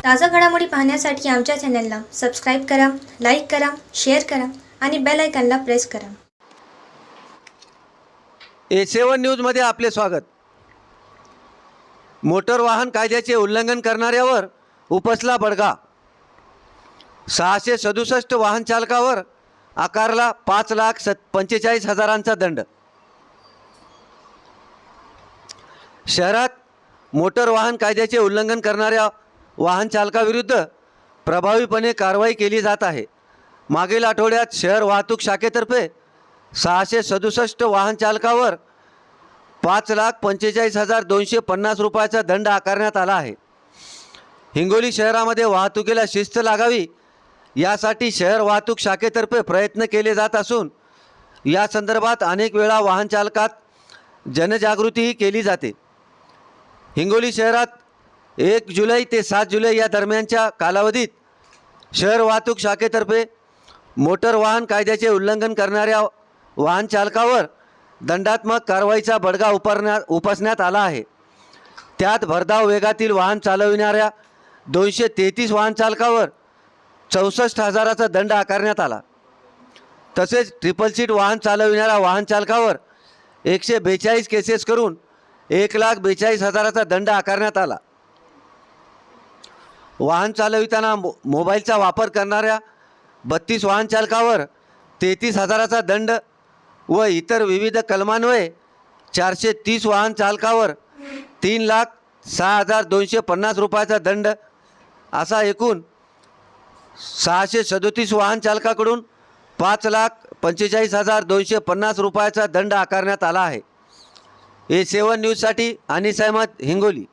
ताज़ा घडामोडी पाहण्यासाठी आमच्या चॅनलला सबस्क्राईब करा, लाईक करा, शेअर करा आणि बेल आयकॉनला प्रेस करा. A7 न्यूजमध्ये आपले स्वागत. मोटर वाहन कायद्याचे उल्लंघन करणाऱ्यावर उपसला बडगा. 667 वाहन चालकावर आकारला 5,45,000चा दंड. शहरात मोटर वाहन कायद्याचे उल्लंघन करणाऱ्या वाहन चालकाविरुद्ध प्रभावीपणे कारवाई केली जात आहे. मागील आठवड्यात शहर वाहतूक शाखेतर्फे 667 वाहन चालकावर 5,45,250 रुपयाचा दंड आकारण्यात आला आहे. हिंगोली शहरामध्ये वाहतुकीला शिस्त लागावी यासाठी शहर वाहतूक शाखेतर्फे प्रयत्न केले जात असून या संदर्भात अनेक वेळा वाहन चालकात जनजागृतीही केली जाते. हिंगोली शहरात 1 जुलै ते 7 जुलै या दरम्यानच्या कालावधीत शहर वाहतूक शाखेतर्फे मोटर वाहन कायद्याचे उल्लंघन करणाऱ्या वाहन चालकावर दंडात्मक कारवाईचा बडगा उपसण्यात आला आहे. त्यात भरधाव वेगातील वाहन चालविणाऱ्या 233 वाहन चालकावर 64,000चा दंड आकारण्यात आला. तसेच ट्रिपल सीट वाहन चालविणाऱ्या वाहन चालकावर 142 केसेस करून 1,42,000चा दंड आकारण्यात आला. वाहन चालविताना मोबाईलचा वापर करणाऱ्या 32 वाहन चालकावर 33,000चा दंड व इतर विविध कलमान्वये 430 वाहन चालकावर 3,06,250 रुपयाचा दंड असा एकूण 637 वाहन चालकाकडून 5,45,250 रुपयाचा दंड आकारण्यात आला आहे. A7 न्यूजसाठी अनिस अहमद, हिंगोली.